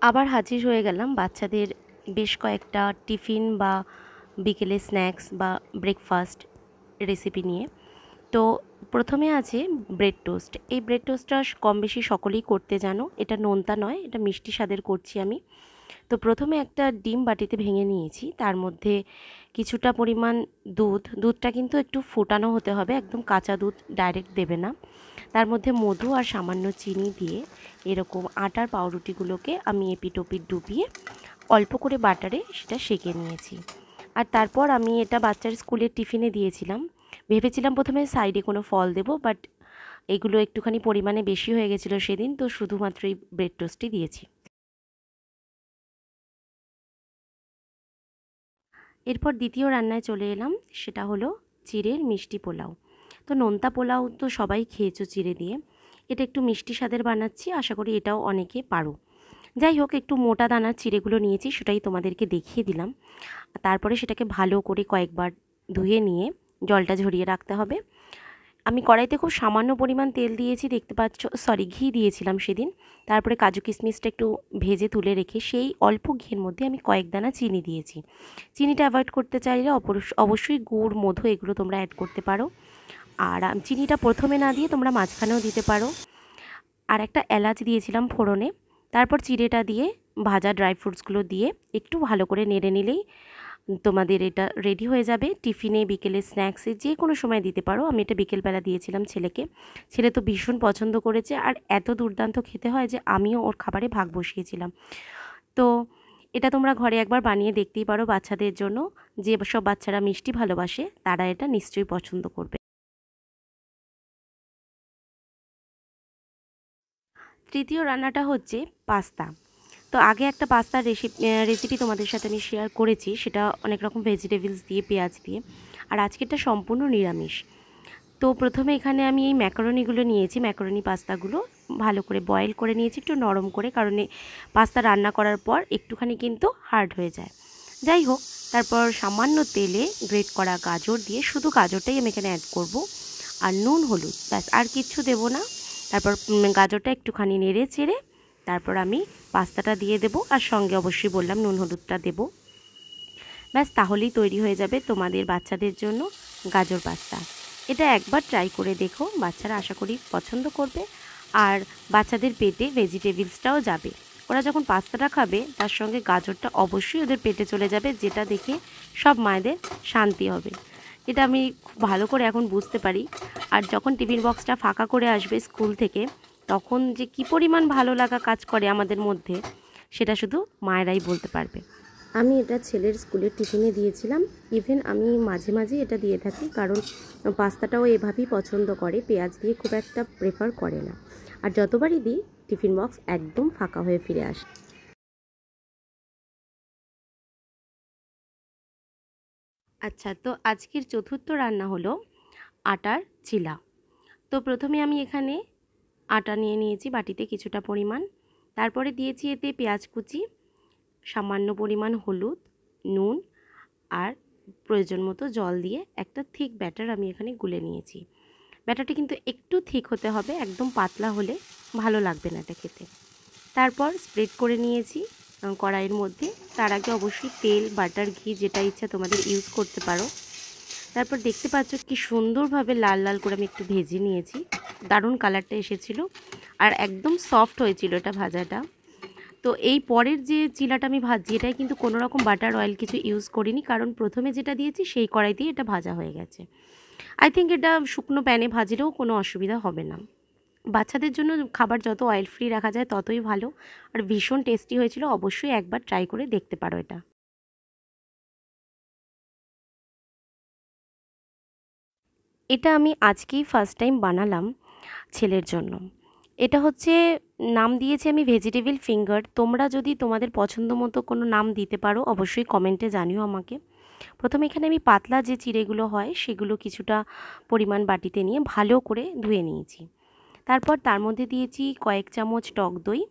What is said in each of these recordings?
আবার হাজির হয়ে গেলাম বাচ্চাদের বেশ কয়েকটা টিফিন বা বিকেলে স্ন্যাক্স বা ব্রেকফাস্ট রেসিপি নিয়ে। তো প্রথমে আছে ব্রেড টোস্ট। এই ব্রেড টোস্টটা কম বেশি সকলেই করতে জানো। এটা নোনতা নয়, এটা মিষ্টি স্বাদের করছি আমি। তো প্রথমে একটা ডিম বাটিতে ভেঙে নিয়েছি, তার মধ্যে কিছুটা পরিমাণ দুধটা কিন্তু একটু ফোটানো হতে হবে, একদম কাঁচা দুধ ডাইরেক্ট দেবে না। তার মধ্যে মধু আর সামান্য চিনি দিয়ে এরকম আটার পাউরুটিগুলোকে আমি এপিটোপিট ডুবিয়ে অল্প করে বাটারে সেটা সেঁকে নিয়েছি। আর তারপর আমি এটা বাচ্চার স্কুলের টিফিনে দিয়েছিলাম। ভেবেছিলাম প্রথমে সাইডে কোনো ফল দেবো, বাট এগুলো একটুখানি পরিমাণে বেশি হয়ে গেছিলো সেদিন, তো শুধুমাত্র এই ব্রেড টোস্টই দিয়েছি। এরপর দ্বিতীয় রান্নায় চলে এলাম, সেটা হলো চিড়ের মিষ্টি পোলাও। তো নোনতা পোলাও তো সবাই খেয়েছো চিড়ে দিয়ে, এটা একটু মিষ্টি স্বাদের বানাচ্ছি, আশা করি এটাও অনেকে পারো। যাই হোক, একটু মোটা দানার চিড়েগুলো নিয়েছি, সেটাই তোমাদেরকে দেখিয়ে দিলাম। তারপরে সেটাকে ভালো করে কয়েকবার ধুয়ে নিয়ে জলটা ঝরিয়ে রাখতে হবে। আমি কড়াইতে খুব সামান্য পরিমাণ তেল দিয়েছি, দেখতে পাচ্ছ, সরি ঘি দিয়েছিলাম সেদিন। তারপরে কাজু কিশমিশটা একটু ভেজে তুলে রেখে সেই অল্প ঘিয়ের মধ্যে আমি কয়েক দানা চিনি দিয়েছি। চিনিটা অ্যাভয়েড করতে চাইলে অবশ্যই গুড়, মধু এগুলো তোমরা অ্যাড করতে পারো। আর চিনিটা প্রথমে না দিয়ে তোমরা মাঝখানেও দিতে পারো। আর একটা এলাচ দিয়েছিলাম ফোড়নে। তারপর চিড়েটা দিয়ে ভাজা ড্রাই ফ্রুটসগুলো দিয়ে একটু ভালো করে নেড়ে নিলেই তোমাদের এটা রেডি হয়ে যাবে। টিফিনে, বিকেলে, স্ন্যাক্সে যে কোনো সময় দিতে পারো। আমি এটা বিকেলবেলা দিয়েছিলাম ছেলেকে। ছেলে তো ভীষণ পছন্দ করেছে, আর এত দুর্দান্ত খেতে হয় যে আমিও ওর খাবারে ভাগ বসিয়েছিলাম। তো এটা তোমরা ঘরে একবার বানিয়ে দেখতেই পারো বাচ্চাদের জন্য। যে সব বাচ্চারা মিষ্টি ভালোবাসে তারা এটা নিশ্চয়ই পছন্দ করবে। তৃতীয় রান্নাটা হচ্ছে পাস্তা। তো আগে একটা পাস্তার রেসিপি তোমাদের সাথে আমি শেয়ার করেছি, সেটা অনেক রকম ভেজিটেবলস দিয়ে, পেঁয়াজ দিয়ে। আর আজকেরটা সম্পূর্ণ নিরামিষ। তো প্রথমে এখানে আমি এই ম্যাকারনিগুলো নিয়েছি, ম্যাকারনি পাস্তাগুলো ভালো করে বয়েল করে নিয়েছি, একটু নরম করে, কারণ পাস্তা রান্না করার পর একটুখানি কিন্তু হার্ড হয়ে যায়। যাই হোক, তারপর সামান্য তেলে গ্রেট করা গাজর দিয়ে, শুধু গাজরটাই আমি এখানে অ্যাড করব, আর নুন, হলুদ, ব্যাস, আর কিচ্ছু দেবো না। তারপর গাজরটা একটুখানি নেড়ে চেড়ে তারপর আমি পাস্তাটা দিয়ে দেবো, আর সঙ্গে অবশ্যই বললাম নুন হলুদটা দেবো। ব্যাস, তাহলেই তৈরি হয়ে যাবে তোমাদের বাচ্চাদের জন্য গাজর পাস্তা। এটা একবার ট্রাই করে দেখো, বাচ্চারা আশা করি পছন্দ করবে। আর বাচ্চাদের পেটে ভেজিটেবলসটাও যাবে। ওরা যখন পাস্তাটা খাবে তার সঙ্গে গাজরটা অবশ্যই ওদের পেটে চলে যাবে, যেটা দেখে সব মায়েদের শান্তি হবে। এটা আমি খুব ভালো করে এখন বুঝতে পারি। আর যখন টিফিন বক্সটা ফাঁকা করে আসবে স্কুল থেকে, তখন যে কী পরিমাণ ভালো লাগা কাজ করে আমাদের মধ্যে, সেটা শুধু মায়েরাই বলতে পারবে। আমি এটা ছেলের স্কুলের টিফিনে দিয়েছিলাম। ইভেন আমি মাঝে মাঝে এটা দিয়ে থাকি, কারণ পাস্তাটাও এভাবেই পছন্দ করে, পেঁয়াজ দিয়ে খুব একটা প্রেফার করে না। আর যতবারই দিই টিফিন বক্স একদম ফাঁকা হয়ে ফিরে আসে। আচ্ছা, তো আজকের চতুর্থ রান্না হলো আটার চিলা। তো প্রথমে আমি এখানে আটা নিয়ে নিয়েছি বাটিতে কিছুটা পরিমাণ। তারপরে দিয়েছি এতে পেঁয়াজ কুচি, সামান্য পরিমাণ হলুদ, নুন, আর প্রয়োজন মতো জল দিয়ে একটা থিক ব্যাটার আমি এখানে গুলে নিয়েছি। ব্যাটারটা কিন্তু একটু থিক হতে হবে, একদম পাতলা হলে ভালো লাগবে না এটা খেতে। তারপর স্প্রেড করে নিয়েছি কড়াইয়ের মধ্যে। তার আগে অবশ্যই তেল, বাটার, ঘি যেটা ইচ্ছা তোমাদের ইউজ করতে পারো। তারপর দেখতে পাচ্ছ কি সুন্দরভাবে লাল লাল করে আমি একটু ভেজে নিয়েছি, দারুণ কালারটা এসেছিলো, আর একদম সফট হয়েছিল এটা ভাজাটা। তো এই পরের যে চিলাটা আমি ভাজছি, এটাই কিন্তু কোনো রকম বাটার, অয়েল কিছু ইউজ করিনি, কারণ প্রথমে যেটা দিয়েছি সেই কড়াই দিয়ে এটা ভাজা হয়ে গেছে। আই থিঙ্ক এটা শুকনো প্যানে ভাজলেও কোনো অসুবিধা হবে না। বাচ্চাদের জন্য খাবার যত অয়েল ফ্রি রাখা যায় ততই ভালো। আর ভীষণ টেস্টি হয়েছিল, অবশ্যই একবার ট্রাই করে দেখতে পারো এটা। এটা আমি আজকেই ফার্স্ট টাইম বানালাম ছেলের জন্য। এটা হচ্ছে, নাম দিয়েছি আমি ভেজিটেবল ফিঙ্গার। তোমরা যদি তোমাদের পছন্দ মতো কোনো নাম দিতে পারো অবশ্যই কমেন্টে জানিও আমাকে। প্রথমে এখানে আমি পাতলা যে চিড়েগুলো হয় সেগুলো কিছুটা পরিমাণ বাটিতে নিয়ে ভালো করে ধুয়ে নিয়েছি। তারপর তার মধ্যে দিয়েছি কয়েক চামচ টক দই,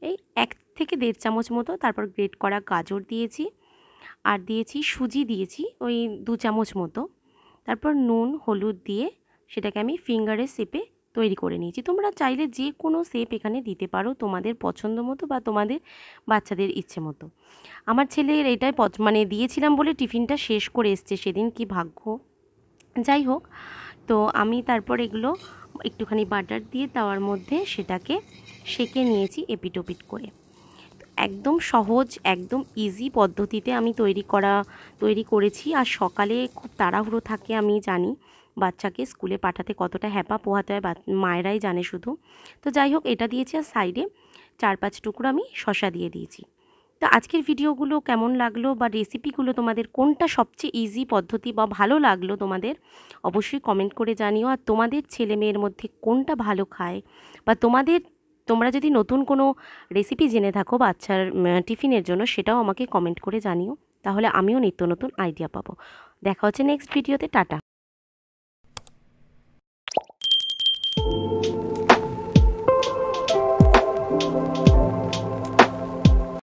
এই 1 থেকে 1.5 চামচ মতো। তারপর গ্রেট করা গাজর দিয়েছি, আর দিয়েছি সুজি, দিয়েছি ওই 2 চামচ মতো। তারপর নুন, হলুদ দিয়ে সেটাকে আমি ফিঙ্গারে শেপে তৈরি করে নিয়েছি। তোমরা চাইলে যে কোনো শেপ এখানে দিতে পারো তোমাদের পছন্দ মতো বা তোমাদের বাচ্চাদের ইচ্ছে মতো। আমার ছেলের এটাই মানে দিয়েছিলাম বলে টিফিনটা শেষ করে এসছে সেদিন, কি ভাগ্য। যাই হোক, তো আমি তারপর এগুলো একটুখানি বাটার দিয়ে তাওয়ার মধ্যে সেটাকে সেঁকে নিয়েছি এপিটোপিট করে। একদম সহজ, একদম ইজি পদ্ধতিতে আমি তৈরি করেছি। আর সকালে খুব তাড়াহুড়ো থাকে, আমি জানি বাচ্চাকে স্কুলে পাঠাতে কতটা হ্যাপা পোহাতে হয়, মায়েরাই জানে শুধু। তো যাই হোক, এটা দিয়েছি আর সাইডে 4-5 টুকরো আমি শসা দিয়ে দিয়েছি। তো আজকের ভিডিওগুলো কেমন লাগলো বা রেসিপিগুলো তোমাদের কোনটা সবচেয়ে ইজি পদ্ধতি বা ভালো লাগলো তোমাদের, অবশ্যই কমেন্ট করে জানিও। আর তোমাদের ছেলে মেয়ের মধ্যে কোনটা ভালো খায় বা তোমরা যদি নতুন কোনো রেসিপি জেনে থাকো বাচ্চার টিফিনের জন্য, সেটাও আমাকে কমেন্ট করে জানিও, তাহলে আমিও নিত্য নতুন আইডিয়া পাবো। দেখা হচ্ছে নেক্সট ভিডিওতে। টাটা।